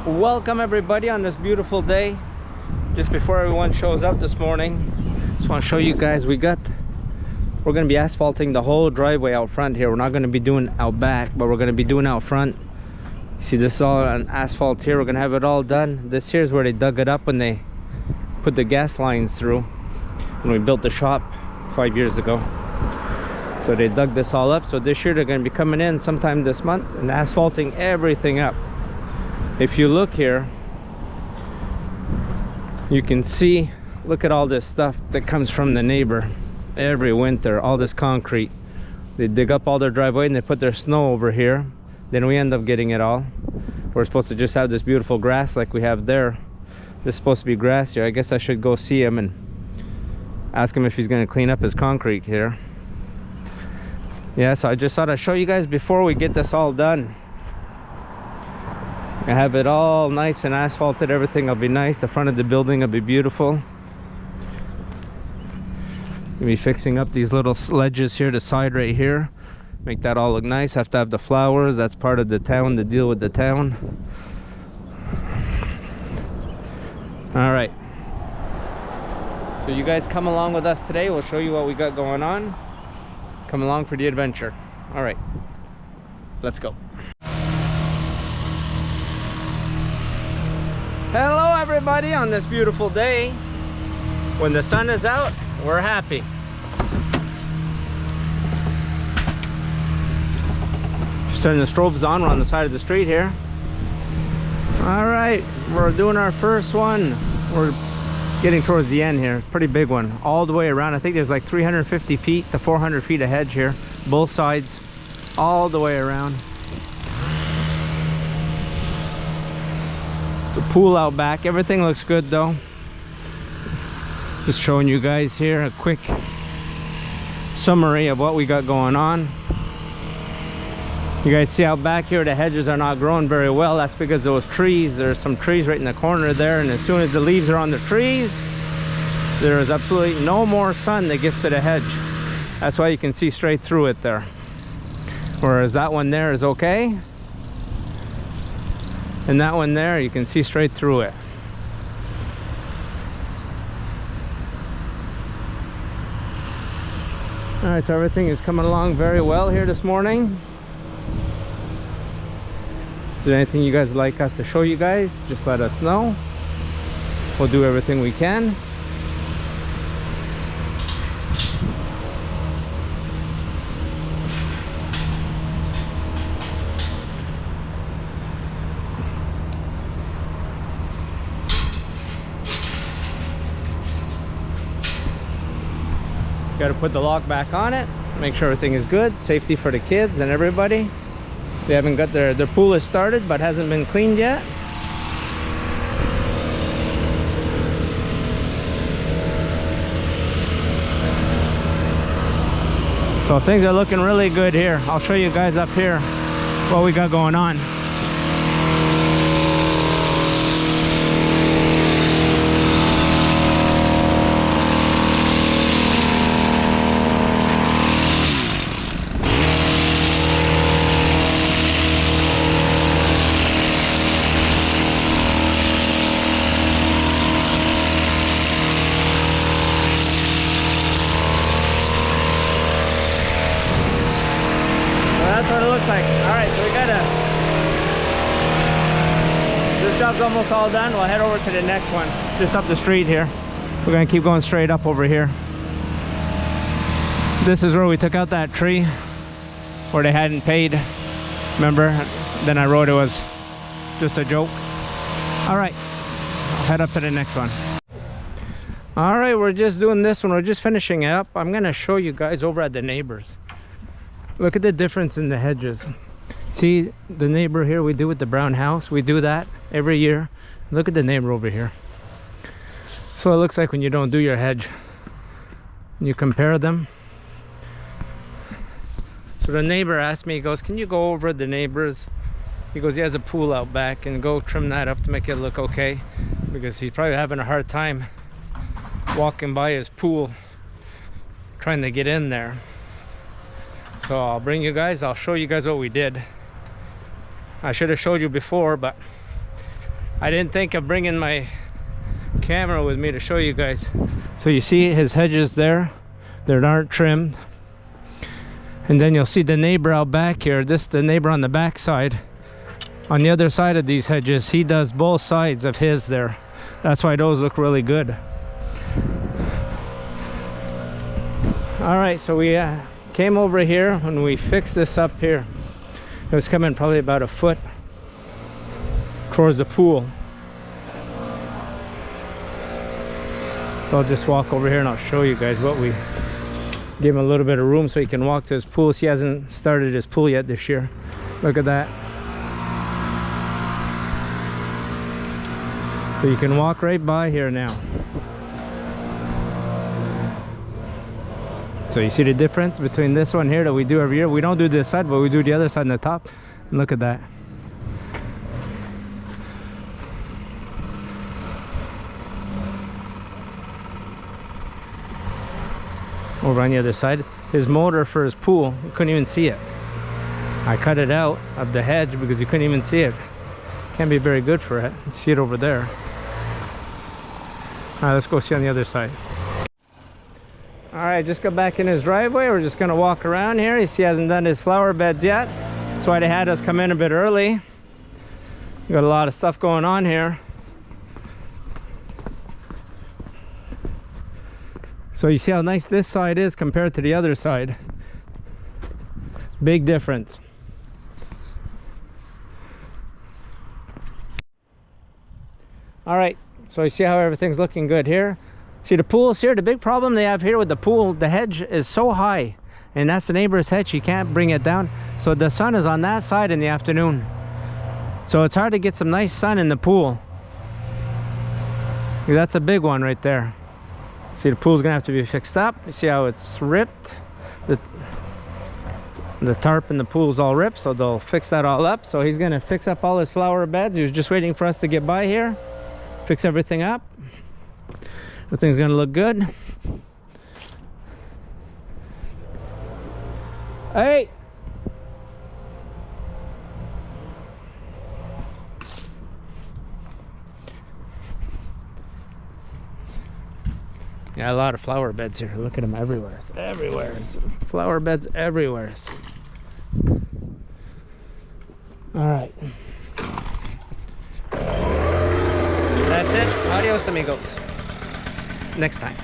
Welcome everybody on this beautiful day. Just before everyone shows up this morning, just want to show you guys we're going to be asphalting the whole driveway out front here. We're not going to be doing out back, but we're going to be doing out front. See, this is all on asphalt here. We're going to have it all done. This here is where they dug it up when they put the gas lines through when we built the shop 5 years ago. So they dug this all up. So this year they're going to be coming in sometime this month and asphalting everything up. If you look here, you can see, look at all this stuff that comes from the neighbor every winter. All this concrete, they dig up all their driveway and they put their snow over here. Then we end up getting it all. We're supposed to just have this beautiful grass like we have there. This is supposed to be grass here. I guess I should go see him and ask him if he's going to clean up his concrete here. Yeah, so I just thought I'd show you guys before we get this all done. I have it all nice and asphalted. Everything will be nice. The front of the building will be beautiful. We'll be fixing up these little ledges here, the side right here. Make that all look nice. Have to have the flowers. That's part of the town, to deal with the town. All right. So you guys come along with us today. We'll show you what we got going on. Come along for the adventure. All right. Let's go. Hello everybody on this beautiful day. When the sun is out, we're happy. Just turning the strobes on. We're on the side of the street here. All right, we're doing our first one. We're getting towards the end here. Pretty big one all the way around. I think there's like 350 feet to 400 feet of hedge here, both sides, all the way around. The pool out back, everything looks good though. Just showing you guys here a quick summary of what we got going on. You guys see out back here the hedges are not growing very well. That's because those trees, there's some trees right in the corner there, and as soon as the leaves are on the trees, there is absolutely no more sun that gets to the hedge. That's why you can see straight through it there. Whereas that one there is okay. And that one there, you can see straight through it. All right, so everything is coming along very well here this morning. Is there anything you guys would like us to show you guys? Just let us know. We'll do everything we can. Got to put the lock back on it, make sure everything is good. Safety for the kids and everybody. They haven't got their pool is started but hasn't been cleaned yet. So things are looking really good here. I'll show you guys up here what we got going on. That's what it looks like. All right, so we gotta, this job's almost all done. We'll head over to the next one, just up the street here. We're gonna keep going straight up over here. This is where we took out that tree where they hadn't paid. Remember? Then I wrote it was just a joke. All right, I'll head up to the next one. All right, we're just doing this one. We're just finishing it up. I'm gonna show you guys over at the neighbors. Look at the difference in the hedges. See the neighbor here we do with the brown house? We do that every year. Look at the neighbor over here. So it looks like when you don't do your hedge. You compare them. So the neighbor asked me, he goes, can you go over the neighbors? He goes, he has a pool out back, and go trim that up to make it look okay. Because he's probably having a hard time walking by his pool, trying to get in there. So I'll bring you guys, I'll show you guys what we did. I should have showed you before, but I didn't think of bringing my camera with me to show you guys. So you see his hedges there, they aren't trimmed. And then you'll see the neighbor out back here. This is the neighbor on the back side. On the other side of these hedges, he does both sides of his there. That's why those look really good. All right, so we came over here and we fixed this up here. It was coming probably about a foot towards the pool. So I'll just walk over here and I'll show you guys what we give him a little bit of room so he can walk to his pool. He hasn't started his pool yet this year. Look at that. So you can walk right by here now. So you see the difference between this one here that we do every year. We don't do this side, but we do the other side on the top. And look at that. Over on the other side, his motor for his pool, you couldn't even see it. I cut it out of the hedge because you couldn't even see it. Can't be very good for it. You see it over there. All right, let's go see on the other side. All right, just got back in his driveway. We're just gonna walk around here. He hasn't done his flower beds yet. That's why they had us come in a bit early. We got a lot of stuff going on here. So you see how nice this side is compared to the other side. Big difference. All right, so you see how everything's looking good here. See the pools here, the big problem they have here with the pool, the hedge is so high, and that's the neighbor's hedge. You can't bring it down, so the sun is on that side in the afternoon, so it's hard to get some nice sun in the pool. That's a big one right there. See, the pool's gonna have to be fixed up. You see how it's ripped? The tarp in the pool's all ripped, so they'll fix that all up. So he's gonna fix up all his flower beds. He was just waiting for us to get by here, fix everything up. Everything's gonna look good. Hey! Yeah, a lot of flower beds here. Look at them everywhere. Everywhere. Flower beds everywhere. All right. That's it. Adios, amigos. Next time.